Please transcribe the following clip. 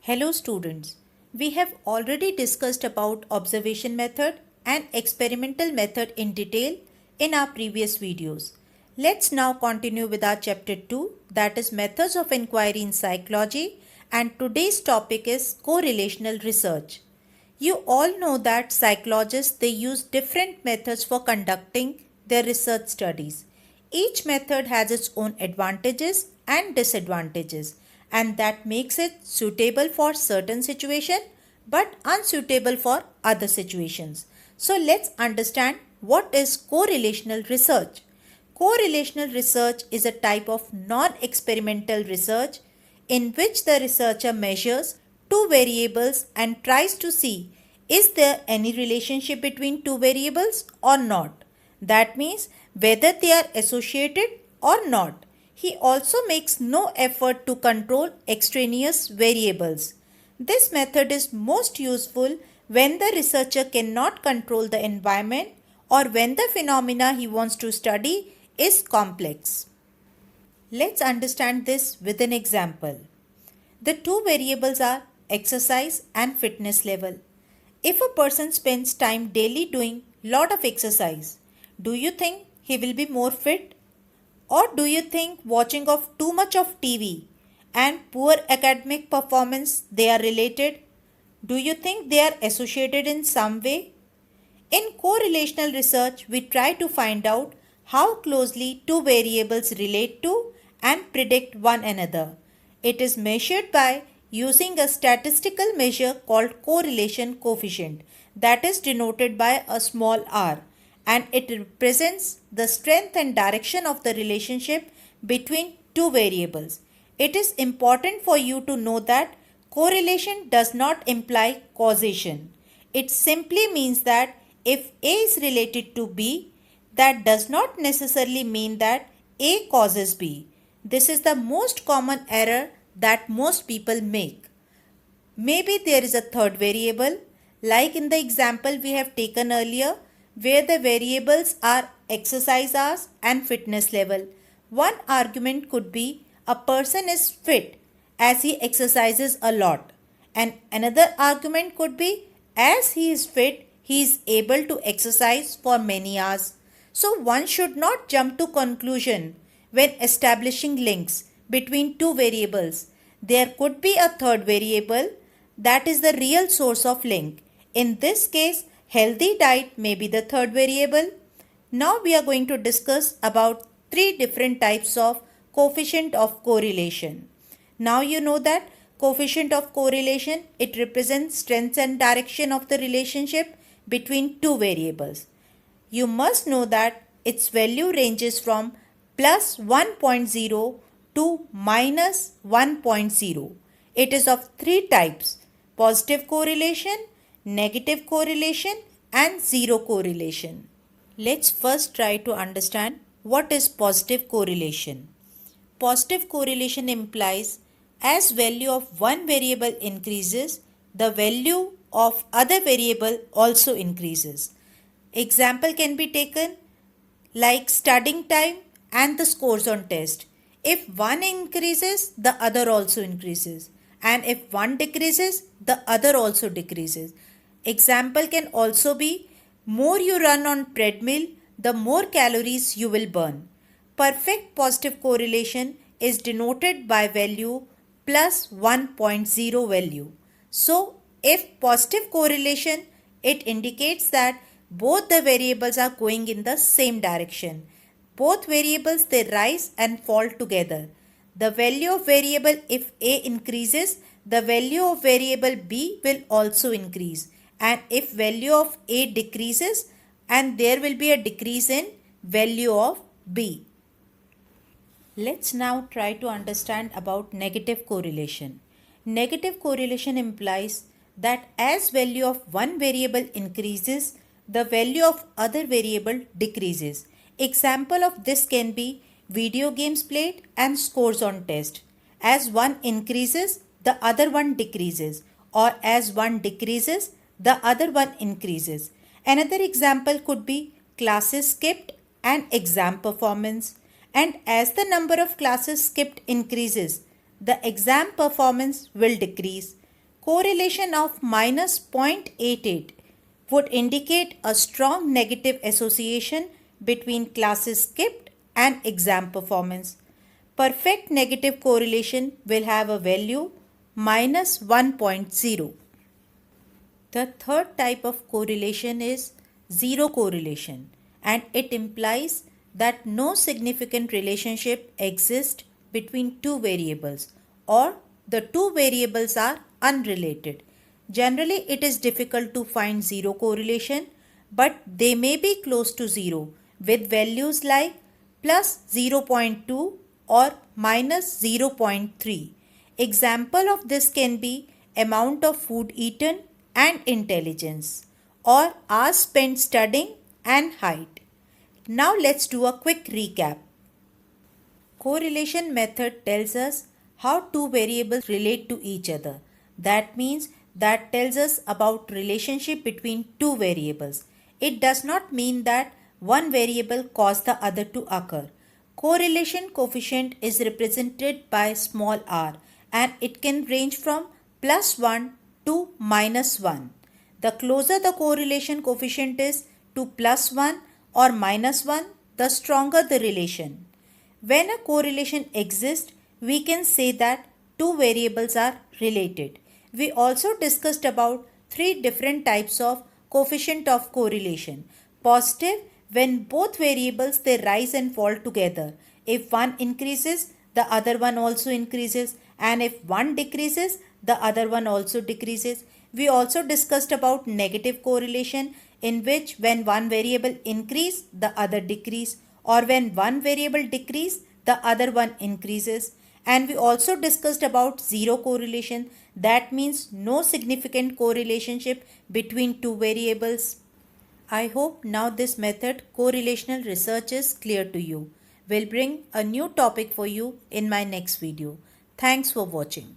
Hello students, we have already discussed about observation method and experimental method in detail in our previous videos. Let's now continue with our chapter 2, that is methods of inquiry in psychology, and today's topic is correlational research. You all know that psychologists they use different methods for conducting their research studies. Each method has its own advantages and disadvantages, and that makes it suitable for certain situation but unsuitable for other situations. So let's understand what is correlational research. Correlational research is a type of non-experimental research in which the researcher measures two variables and tries to see is there any relationship between two variables or not. That means whether they are associated or not. He also makes no effort to control extraneous variables. This method is most useful when the researcher cannot control the environment or when the phenomena he wants to study is complex. Let's understand this with an example. The two variables are exercise and fitness level. If a person spends time daily doing lot of exercise, do you think he will be more fit? Or do you think watching of too much of TV and poor academic performance they are related? Do you think they are associated in some way? In correlational research, we try to find out how closely two variables relate to and predict one another. It is measured by using a statistical measure called correlation coefficient, that is denoted by a small r, and it represents the strength and direction of the relationship between two variables. It is important for you to know that correlation does not imply causation. It simply means that if A is related to B, that does not necessarily mean that A causes B. This is the most common error that most people make. Maybe there is a third variable, like in the example we have taken earlier, where the variables are exercise hours and fitness level. One argument could be a person is fit as he exercises a lot, and another argument could be as he is fit he is able to exercise for many hours. So one should not jump to conclusion when establishing links between two variables. There could be a third variable that is the real source of link. In this case, healthy diet may be the third variable. Now we are going to discuss about three different types of coefficient of correlation. Now you know that coefficient of correlation, it represents strength and direction of the relationship between two variables. You must know that its value ranges from plus 1.0 to minus 1.0. It is of three types: positive correlation, negative correlation and zero correlation. Let's first try to understand what is positive correlation. Positive correlation implies as value of one variable increases, the value of other variable also increases. Example can be taken like studying time and the scores on test. If one increases, the other also increases, and if one decreases, the other also decreases. Example can also be more you run on treadmill, the more calories you will burn. Perfect positive correlation is denoted by value plus 1.0 value. So if positive correlation, it indicates that both the variables are going in the same direction. Both variables they rise and fall together. The value of variable if A increases, the value of variable B will also increase. And if value of A decreases, and there will be a decrease in value of B. Let's now try to understand about negative correlation. Negative correlation implies that as value of one variable increases, the value of other variable decreases. Example of this can be video games played and scores on test. As one increases, the other one decreases, or as one decreases, the other one increases. Another example could be classes skipped and exam performance. And as the number of classes skipped increases, the exam performance will decrease. correlation of minus 0.88 would indicate a strong negative association between classes skipped and exam performance. Perfect negative correlation will have a value minus 1.0. The third type of correlation is zero correlation, and it implies that no significant relationship exists between two variables, or the two variables are unrelated. Generally, it is difficult to find zero correlation, but they may be close to zero with values like plus 0.2 or minus 0.3. Example of this can be amount of food eaten and intelligence, or hours spent studying and height. Now let's do a quick recap. Correlation method tells us how two variables relate to each other. That means that tells us about relationship between two variables. It does not mean that one variable caused the other to occur. Correlation coefficient is represented by small r, and it can range from plus 1 to minus 1. The closer the correlation coefficient is to plus 1 or minus 1, the stronger the relation. When a correlation exists, we can say that two variables are related. We also discussed about three different types of coefficient of correlation. Positive, when both variables they rise and fall together. If one increases, the other one also increases, and if one decreases, the other one also decreases. We also discussed about negative correlation, in which when one variable increase, the other decrease, or when one variable decrease, the other one increases. And we also discussed about zero correlation. That means no significant correlationship between two variables. I hope now this method correlational research is clear to you. We'll bring a new topic for you in my next video. Thanks for watching.